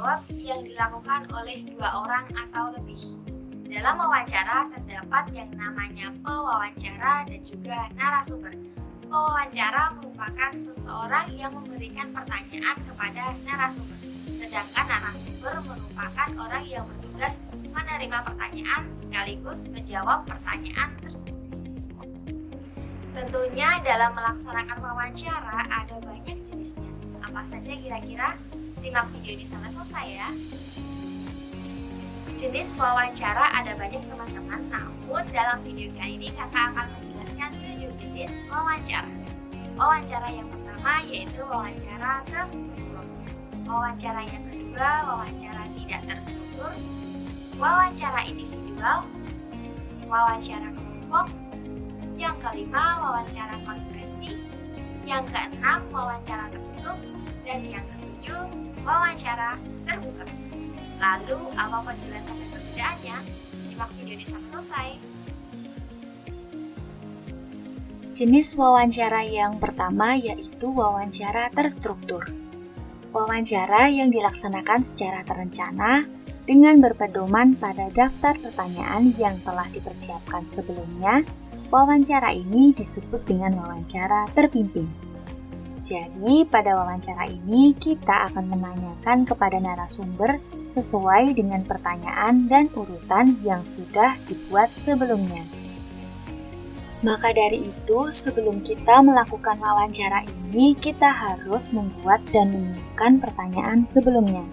jawab yang dilakukan oleh 2 orang atau lebih. Dalam wawancara terdapat yang namanya pewawancara dan juga narasumber. Pewawancara merupakan seseorang yang memberikan pertanyaan kepada narasumber, sedangkan narasumber merupakan orang yang bertugas menerima pertanyaan sekaligus menjawab pertanyaan tersebut. Tentunya dalam melaksanakan wawancara ada banyak jenisnya. Apa saja kira-kira? Simak video ini sampai selesai ya. Jenis wawancara ada banyak teman-teman, namun dalam video kali ini kakak akan menjelaskan 7 jenis wawancara. Wawancara yang pertama yaitu wawancara terstruktur. Wawancara yang kedua wawancara tidak terstruktur. Wawancara individual. Wawancara kelompok. Yang kelima wawancara konferensi. Yang keenam wawancara tertutup. Dan yang ketujuh wawancara terbuka. Lalu apa penjelasan dan perbedaannya? Simak video ini sampai selesai. Jenis wawancara yang pertama yaitu wawancara terstruktur. Wawancara yang dilaksanakan secara terencana dengan berpedoman pada daftar pertanyaan yang telah dipersiapkan sebelumnya. Wawancara ini disebut dengan wawancara terpimpin. Jadi, pada wawancara ini kita akan menanyakan kepada narasumber sesuai dengan pertanyaan dan urutan yang sudah dibuat sebelumnya. Maka dari itu, sebelum kita melakukan wawancara ini, kita harus membuat dan menyiapkan pertanyaan sebelumnya.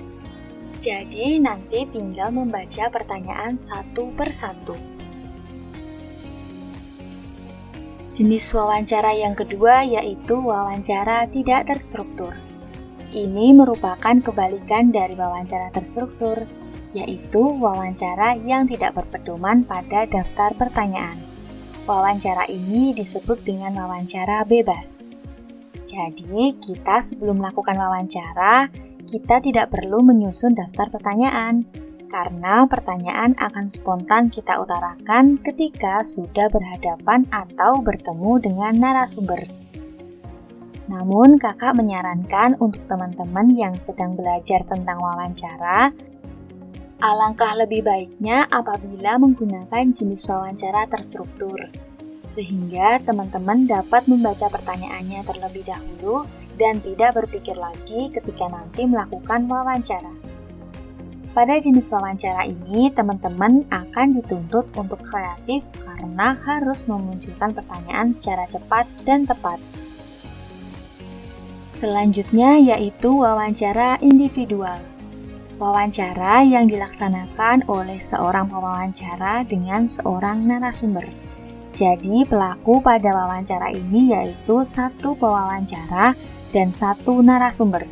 Jadi, nanti tinggal membaca pertanyaan satu persatu. Jenis wawancara yang kedua yaitu wawancara tidak terstruktur. Ini merupakan kebalikan dari wawancara terstruktur, yaitu wawancara yang tidak berpedoman pada daftar pertanyaan. Wawancara ini disebut dengan wawancara bebas. Jadi, kita sebelum melakukan wawancara, kita tidak perlu menyusun daftar pertanyaan, karena pertanyaan akan spontan kita utarakan ketika sudah berhadapan atau bertemu dengan narasumber. Namun, kakak menyarankan untuk teman-teman yang sedang belajar tentang wawancara, alangkah lebih baiknya apabila menggunakan jenis wawancara terstruktur, sehingga teman-teman dapat membaca pertanyaannya terlebih dahulu dan tidak berpikir lagi ketika nanti melakukan wawancara. Pada jenis wawancara ini, teman-teman akan dituntut untuk kreatif karena harus memunculkan pertanyaan secara cepat dan tepat. Selanjutnya yaitu wawancara individual. Wawancara yang dilaksanakan oleh seorang pewawancara dengan seorang narasumber. Jadi pelaku pada wawancara ini yaitu satu pewawancara dan satu narasumber.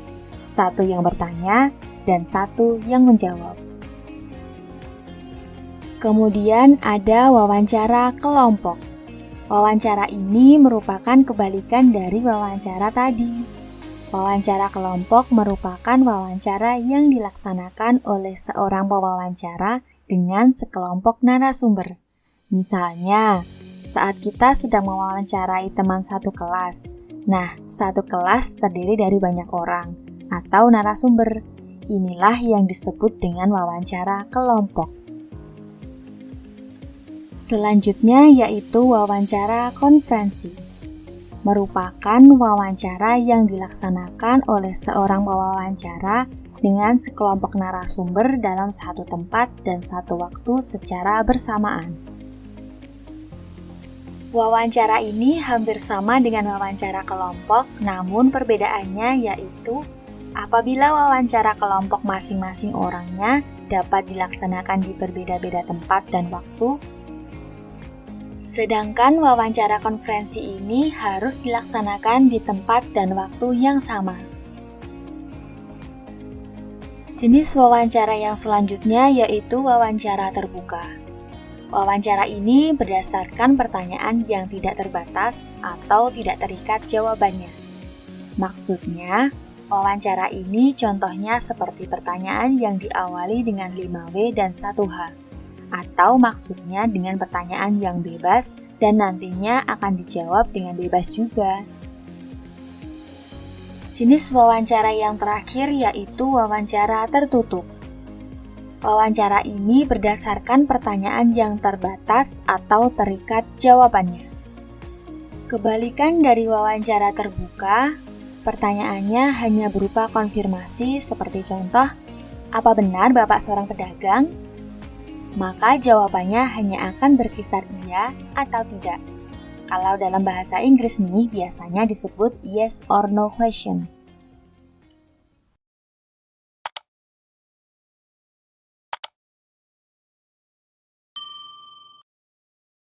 Satu yang bertanya dan satu yang menjawab. Kemudian ada wawancara kelompok. Wawancara ini merupakan kebalikan dari wawancara tadi. Wawancara kelompok merupakan wawancara yang dilaksanakan oleh seorang pewawancara dengan sekelompok narasumber. Misalnya, saat kita sedang mewawancarai teman satu kelas. Nah, satu kelas terdiri dari banyak orang atau narasumber. Inilah yang disebut dengan wawancara kelompok. Selanjutnya yaitu wawancara konferensi. Merupakan wawancara yang dilaksanakan oleh seorang pewawancara dengan sekelompok narasumber dalam satu tempat dan satu waktu secara bersamaan. Wawancara ini hampir sama dengan wawancara kelompok, namun perbedaannya yaitu apabila wawancara kelompok masing-masing orangnya dapat dilaksanakan di berbeda-beda tempat dan waktu, sedangkan wawancara konferensi ini harus dilaksanakan di tempat dan waktu yang sama. Jenis wawancara yang selanjutnya yaitu wawancara terbuka. Wawancara ini berdasarkan pertanyaan yang tidak terbatas atau tidak terikat jawabannya. Maksudnya, wawancara ini contohnya seperti pertanyaan yang diawali dengan 5W dan 1H. Atau maksudnya dengan pertanyaan yang bebas dan nantinya akan dijawab dengan bebas juga. Jenis wawancara yang terakhir yaitu wawancara tertutup. Wawancara ini berdasarkan pertanyaan yang terbatas atau terikat jawabannya. Kebalikan dari wawancara terbuka, pertanyaannya hanya berupa konfirmasi seperti contoh, apa benar Bapak seorang pedagang? Maka jawabannya hanya akan berkisar iya atau tidak. Kalau dalam bahasa Inggris nih, biasanya disebut yes or no question.